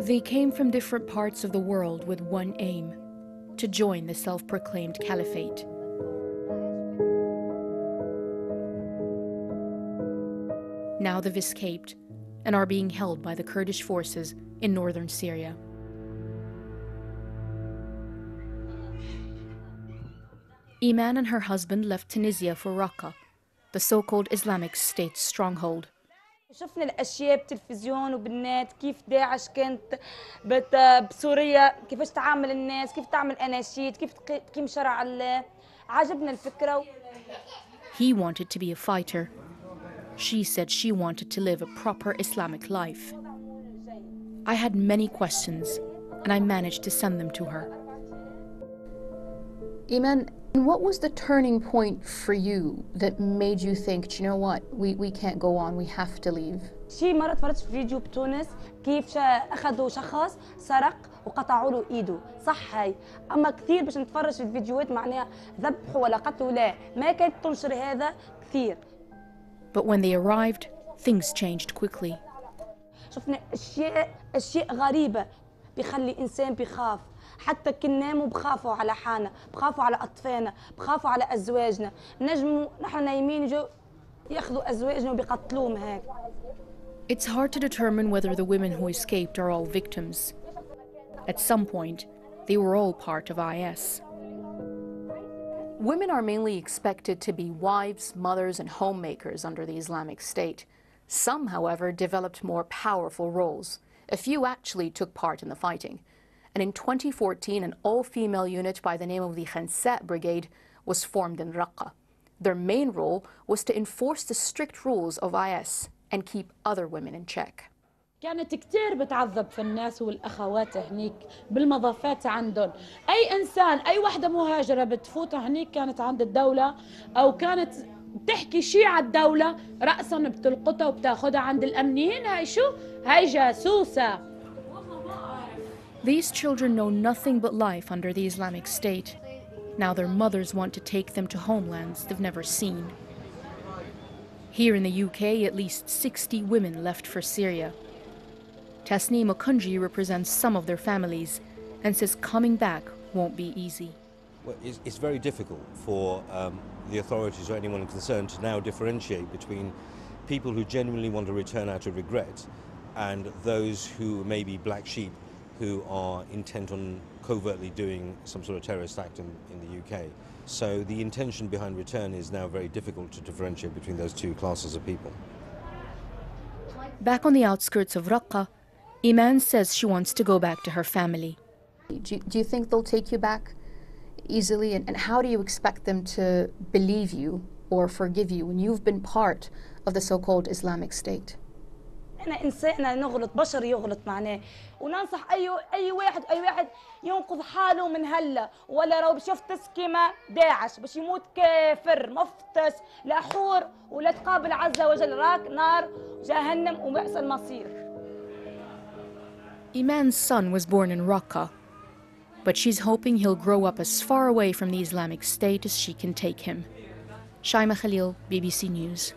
They came from different parts of the world with one aim: to join the self-proclaimed caliphate. Now they've escaped and are being held by the Kurdish forces in northern Syria. Iman and her husband left Tunisia for Raqqa, the so-called Islamic State stronghold. شفنا الاشياء بالتلفزيون وبالنت كيف داعش كانت بسوريا، كيفاش تعامل الناس، كيف تعمل اناشيد، كيف تقيم شرع الله. عجبنا الفكره. He wanted to be a fighter. She said she wanted to live a proper Islamic life. I had many questions, and I managed to send them to her. Iman, what was the turning point for you that made you think, you know what, we can't go on, we have to leave? شي مرة اتفرجت في فيديو بتونس كيف اخذوا شخص سرق وقطعوا له ايده، صح هاي، اما كثير باش نتفرج في الفيديوهات معناها ذبحوا ولا قتلوا، لا، ما كانت تنشر هذا كثير. But when they arrived, things changed quickly. شفنا اشياء غريبة بيخلي انسان بيخاف. حتى كناموا بخافوا على حالنا، بخافوا على أطفالنا، بخافوا على أزواجنا، نجموا نحن نايمين يجوا ياخذوا أزواجنا وبيقتلوهم هيك. It's hard to determine whether the women who escaped are all victims. At some point, they were all part of IS. Women are mainly expected to be wives, mothers, and homemakers under the Islamic State. Some, however, developed more powerful roles. A few actually took part in the fighting. And in 2014, an all-female unit by the name of the Khansa Brigade was formed in Raqqa. Their main role was to enforce the strict rules of IS and keep other women in check. كانت كتير بتعذب في الناس والأخوات هنيك بالمضافات عندهم. أي إنسان، أي وحدة مهاجرة بتفوت هنيك كانت عند الدولة أو كانت بتحكي شيء على الدولة، رأسا بتلقطها وبتاخدها عند الأمنيين. هاي شو؟ هاي جاسوسة. These children know nothing but life under the Islamic State. Now their mothers want to take them to homelands they've never seen. Here in the UK, at least 60 women left for Syria. Tasneem Okunji represents some of their families and says coming back won't be easy. Well, it's very difficult for the authorities or anyone concerned to now differentiate between people who genuinely want to return out of regret and those who may be black sheep who are intent on covertly doing some sort of terrorist act in the UK. So the intention behind return is now very difficult to differentiate between those two classes of people. Back on the outskirts of Raqqa, Iman says she wants to go back to her family. Do you think they'll take you back easily? And how do you expect them to believe you or forgive you when you've been part of the so-called Islamic State? أنا إنسانة نغلط، بشر يغلط معناه، وننصح أي واحد ينقذ حاله من هلا، ولا لو بشوف تسكيمة داعش باش يموت كافر مفتس لا حور ولا تقابل عز وجل راك نار جهنم وبئس المصير. Iman's son was born in Raqqa, but she's hoping he'll grow up as far away from the Islamic State as she can take him. Shaimaa Khalil, BBC News.